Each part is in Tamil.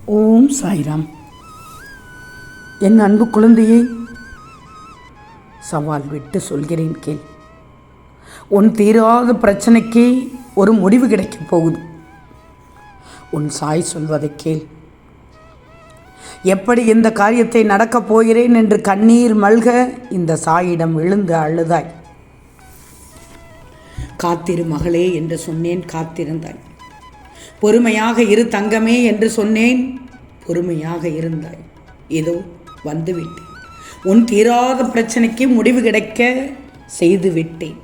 ஓம் சாய்ராம். என் அன்பு குழந்தையே, சவால் விட்டு சொல்கிறேன் கேள். உன் தீராத பிரச்சனைக்கு ஒரு முடிவு கிடைக்கப் போகுது. உன் சாய் சொல்வதை கேள். எப்படி இந்த காரியத்தை நடக்கப் போகிறேன் என்று கண்ணீர் மல்க இந்த சாயிடம் விழுந்து அழுதாய். காத்திரு மகளே என்று சொன்னேன், காத்திருந்தாய். பொறுமையாக இரு தங்கமே என்று சொன்னேன், பொறுமையாக இருந்தாய். இதோ வந்துவிட்டேன். உன் தீராத பிரச்சனைக்கு முடிவு கிடைக்க செய்து விட்டேன்.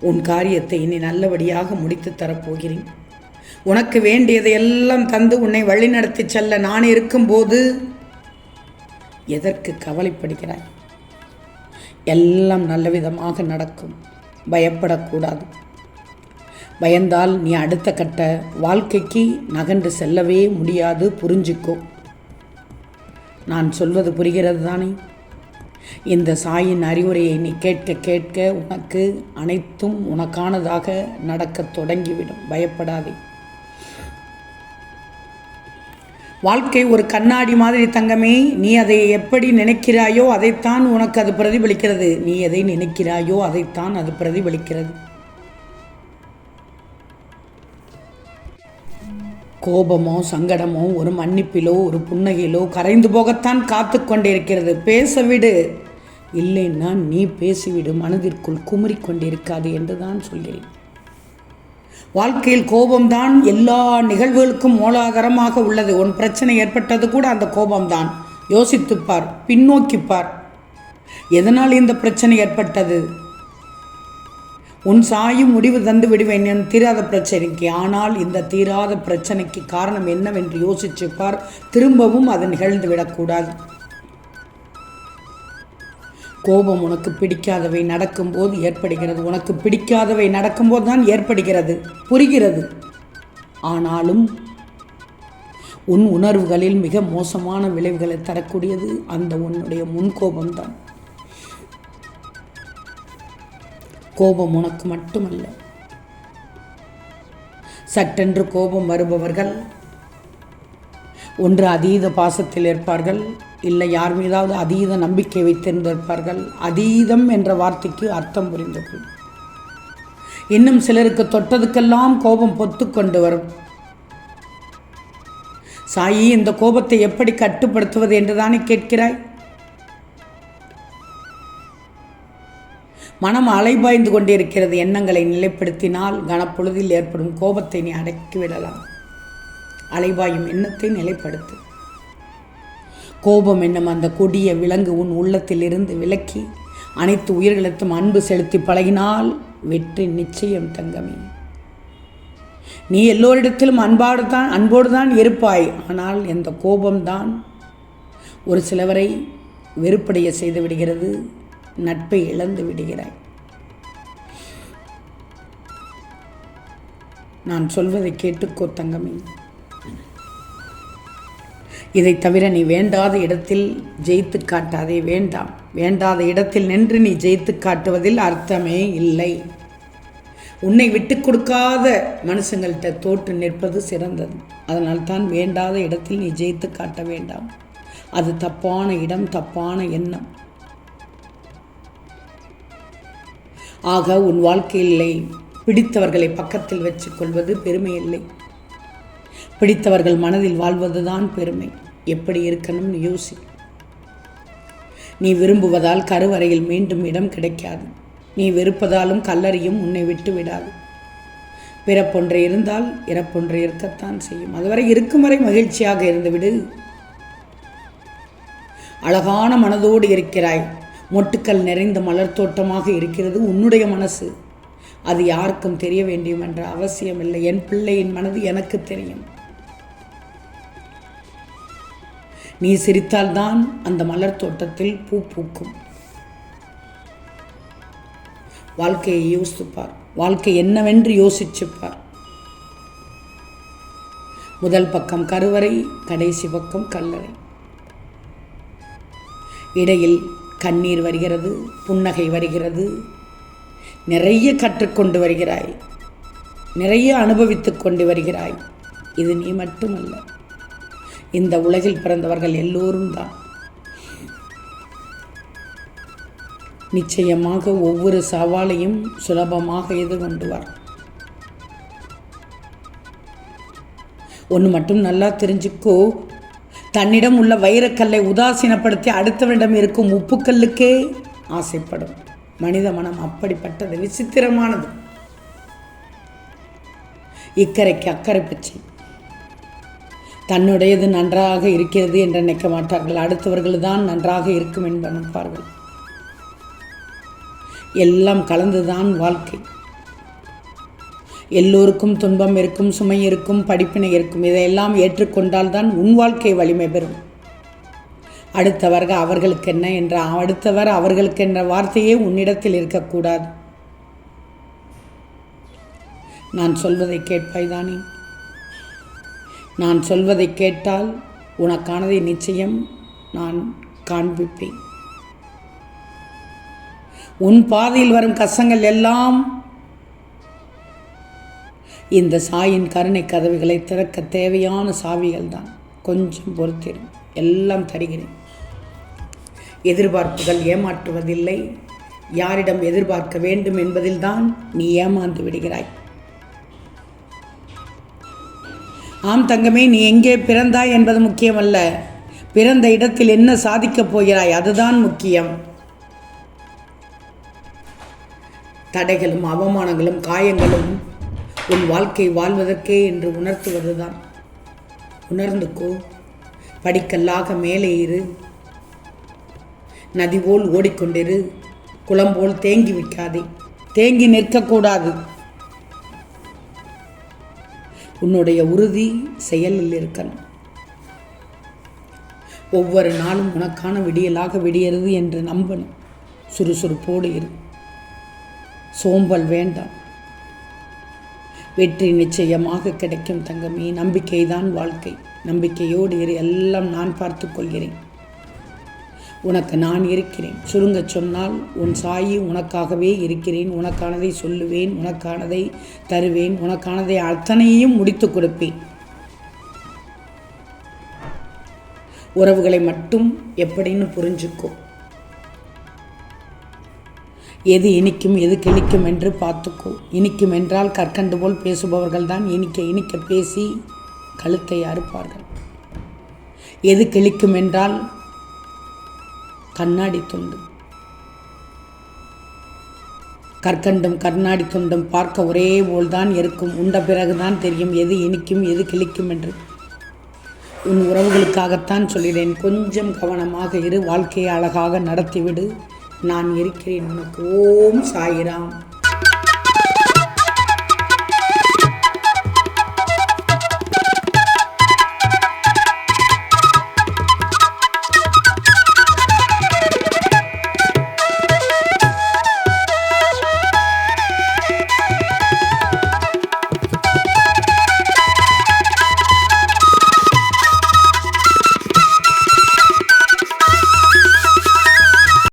உன் காரியத்தை இனி நல்லபடியாக முடித்து தரப்போகிறேன். உனக்கு வேண்டியதை எல்லாம் தந்து உன்னை வழிநடத்தி செல்ல நான் இருக்கும்போது எதற்கு கவலைப்படுகிறாய்? எல்லாம் நல்ல விதமாக நடக்கும். பயப்படக்கூடாது. பயந்தால் நீ அடுத்த கட்ட வாழ்க்கைக்கு நகன்று செல்லவே முடியாது. புரிஞ்சுக்கோ. நான் சொல்வது புரிகிறது தானே? இந்த சாயின் அறிவுரையை நீ கேட்க கேட்க உனக்கு அனைத்தும் உனக்கானதாக நடக்க தொடங்கிவிடும். பயப்படாதே. வாழ்க்கை ஒரு கண்ணாடி மாதிரி தங்கமே. நீ அதை எப்படி நினைக்கிறாயோ அதைத்தான் உனக்கு அது பிரதிபலிக்கிறது. நீ எதை நினைக்கிறாயோ அதைத்தான் அது பிரதிபலிக்கிறது. கோபமோ சங்கடமோ ஒரு மன்னிப்பிலோ ஒரு புன்னகையிலோ கரைந்து போகத்தான் காத்து கொண்டிருக்கிறது. பேசவிடு. இல்லைன்னா நீ பேசிவிடு. மனதிற்குள் குமரிக்கொண்டிருக்காது என்று தான் சொல்கிறேன். வாழ்க்கையில் கோபம்தான் எல்லா நிகழ்வுகளுக்கும் மூலாதாரமாக உள்ளது. உன் பிரச்சனை ஏற்பட்டது கூட அந்த கோபம்தான். யோசித்துப்பார், பின்னோக்கிப்பார். எதனால் இந்த பிரச்சனை ஏற்பட்டது? உன் சாயும் முடிவு தந்து விடுவேன் என் தீராத பிரச்சனைக்கு. ஆனால் இந்த தீராத பிரச்சனைக்கு காரணம் என்னவென்று யோசிச்சுப்பார். திரும்பவும் அது நிகழ்ந்து விடக்கூடாது. கோபம் உனக்கு பிடிக்காதவை நடக்கும்போது ஏற்படுகிறது. உனக்கு பிடிக்காதவை நடக்கும்போது தான் ஏற்படுகிறது. புரிகிறது. ஆனாலும் உன் உணர்வுகளில் மிக மோசமான விளைவுகளை தரக்கூடியது அந்த உன்னுடைய முன்கோபம்தான். கோபம் உனக்கு மட்டுமல்ல. சட்டென்று கோபம் வருபவர்கள் ஒன்று அதீத பாசத்தில் இருப்பார்கள், இல்லை யார் மீதாவது அதீத நம்பிக்கை வைத்திருந்திருப்பார்கள். அதீதம் என்ற வார்த்தைக்கு அர்த்தம் புரிந்தது. இன்னும் சிலருக்கு தொட்டதுக்கெல்லாம் கோபம் பொத்துக்கொண்டு வரும். சாயி, இந்த கோபத்தை எப்படி கட்டுப்படுத்துவது என்று தானே கேட்கிறாய்? மனம் அலைபாய்ந்து கொண்டிருக்கிறது. எண்ணங்களை நிலைப்படுத்தினால் கனப்பொழுதில் ஏற்படும் கோபத்தை நீ அடக்கிவிடலாம். அலைபாயும் எண்ணத்தை நிலைப்படுத்து. கோபம் என்னும் அந்த கொடிய விலங்கு உன் உள்ளத்தில் இருந்து விலக்கி அனைத்து உயிர்களுக்கும் அன்பு செலுத்தி பழகினால் வெற்றி நிச்சயம் தங்கமே. நீ எல்லோரிடத்திலும் அன்போடு தான் இருப்பாய். ஆனால் இந்த கோபம்தான் ஒரு சிலவரை வெறுப்படைய செய்து விடுகிறது. நட்பை இழந்து விடுகிறாய். நான் சொல்வதை கேட்டுக்கோ தங்கமே. இதை தவிர நீ வேண்டாத இடத்தில் ஜெயித்து காட்டாதே. வேண்டாம். வேண்டாத இடத்தில் நின்று நீ ஜெயித்து காட்டுவதில் அர்த்தமே இல்லை. உன்னை விட்டு கொடுக்காத மனுஷங்கள்கிட்ட தோற்று நிற்பது சிறந்தது. அதனால்தான் வேண்டாத இடத்தில் நீ ஜெயித்து காட்ட வேண்டாம். அது தப்பான இடம், தப்பான எண்ணம். ஆக உன் வாழ்க்கையிலே பிடித்தவர்களை பக்கத்தில் வச்சு கொள்வது பெருமை இல்லை. பிடித்தவர்கள் மனதில் வாழ்வதுதான் பெருமை. எப்படி இருக்கணும்னு யோசி. நீ விரும்புவதால் கருவறையில் மீண்டும் இடம் கிடைக்காது. நீ வெறுப்பதாலும் கல்லறையும் உன்னை விட்டு விடாது. பிறப்பொன்றை இருந்தால் இறப்பொன்றை இருக்கத்தான் செய்யும். அதுவரை இருக்கும் வரை மகிழ்ச்சியாக இருந்துவிடு. அழகான மனதோடு இருக்கிறாய். மொட்டுக்கள் நிறைந்த மலர் தோட்டமாக இருக்கிறது உன்னுடைய மனசு. அது யாருக்கும் தெரிய வேண்டும் என்ற அவசியம் இல்லை. என் பிள்ளையின் மனது எனக்கு தெரியும். நீ சிரித்தால்தான் அந்த மலர் தோட்டத்தில் பூ பூக்கும். வாழ்க்கையை யோசித்துப்பார். வாழ்க்கை என்னவென்று யோசிச்சுப்பார். முதல் பக்கம் கருவறை, கடைசி பக்கம் கல்லறை. இடையில் கண்ணீர் வருகிறது, புன்னகை வருகிறது. நிறைய கற்றுக்கொண்டு வருகிறாய். நிறைய அனுபவித்து கொண்டு வருகிறாய். இது நீ மட்டுமல்ல, இந்த உலகில் பிறந்தவர்கள் எல்லோரும் தான். நிச்சயமாக ஒவ்வொரு சவாலையும் சுலபமாக எதிர்கொண்டுவார். ஒன்று மட்டும் நல்லா தெரிஞ்சுக்கோ, தன்னிடம் உள்ள வைரக்கல்லை உதாசீனப்படுத்தி அடுத்தவனிடம் இருக்கும் உப்புக்கல்லுக்கே ஆசைப்படும் மனித மனம் அப்படிப்பட்டது, விசித்திரமானது. இக்கரைக்கு அக்கறை பச்சை. தன்னுடையது நன்றாக இருக்கிறது என்று நினைக்க மாட்டார்கள், அடுத்தவர்கள் தான் நன்றாக இருக்கும் என்று நினைப்பார்கள். எல்லாம் கலந்துதான் வாழ்க்கை. எல்லோருக்கும் துன்பம் இருக்கும், சுமை இருக்கும், படிப்பினை இருக்கும். இதையெல்லாம் ஏற்றுக்கொண்டால் தான் உன் வாழ்க்கை வலிமை பெறும். அடுத்தவர்கள் அவர்களுக்கு என்ன என்ற அடுத்தவர் அவர்களுக்கு என்ற வார்த்தையே உன்னிடத்தில் இருக்கக்கூடாது. நான் சொல்வதை கேட்பாய்தானே? நான் சொல்வதை கேட்டால் உனக்கானதை நிச்சயம் நான் காண்பிப்பேன். உன் பாதையில் வரும் கஷ்டங்கள் எல்லாம் இந்த சாயின் கருணை கதவுகளை திறக்க தேவையான சாவிகள் தான். கொஞ்சம் பொறுத்திரும், எல்லாம் தருகிறேன். எதிர்பார்ப்புகள் ஏமாற்றுவதில்லை. யாரிடம் எதிர்பார்க்க வேண்டும் என்பதில்தான் நீ ஏமாந்து விடுகிறாய். ஆம் தங்கமே, நீ எங்கே பிறந்தாய் என்பது முக்கியமல்ல, பிறந்த இடத்தில் என்ன சாதிக்கப் போகிறாய் அதுதான் முக்கியம். தடைகளும் அவமானங்களும் காயங்களும் உன் வாழ்க்கை வாழ்வதற்கே என்று உணர்த்துவதுதான். உணர்ந்துக்கோ. படிக்கல்லாக மேலே இரு, நதி போல் ஓடிக்கொண்டிரு, குளம் போல் தேங்கி விற்காதே, தேங்கி நிற்கக்கூடாது. உன்னுடைய உறுதி செயலில் இருக்கணும். ஒவ்வொரு நாளும் உனக்கான விடியலாக விடியறது என்று நம்பணும். சுறுசுறுப்போடு இரு, சோம்பல் வேண்டாம். வெற்றி நிச்சயமாக கிடைக்கும் தங்கமே. நம்பிக்கைதான் வாழ்க்கை. நம்பிக்கையோடு இரு, எல்லாம் நான் பார்த்து கொள்கிறேன். உனக்கு நான் இருக்கிறேன். சுருங்க சொன்னால் உன் சாயி உனக்காகவே இருக்கிறேன். உனக்கானதை சொல்லுவேன், உனக்கானதை தருவேன், உனக்கானதை அத்தனையும் முடித்து கொடுப்பேன். உறவுகளை மட்டும் எப்படின்னு புரிஞ்சுக்கோ. எது இனிக்கும் எது கிளிக்கும் என்று பார்த்துக்கோ. இனிக்கும் என்றால் கற்கண்டு போல் பேசுபவர்கள் தான் இனிக்க இனிக்க பேசி கழுத்தை அறுப்பார்கள். எது கிளிக்கும் என்றால் கண்ணாடி துண்டு. கற்கண்டும் கண்ணாடி துண்டும் பார்க்க ஒரே போல்தான் இருக்கும். உண்ட பிறகுதான் தெரியும் எது இனிக்கும் எது கிளிக்கும் என்று. உன் உறவுகளுக்காகத்தான் சொல்கிறேன். கொஞ்சம் கவனமாக இரு. வாழ்க்கையை அழகாக நடத்திவிடு. நான் இருக்கிறேன் உனக்கு. ஓம் சாயிராம்.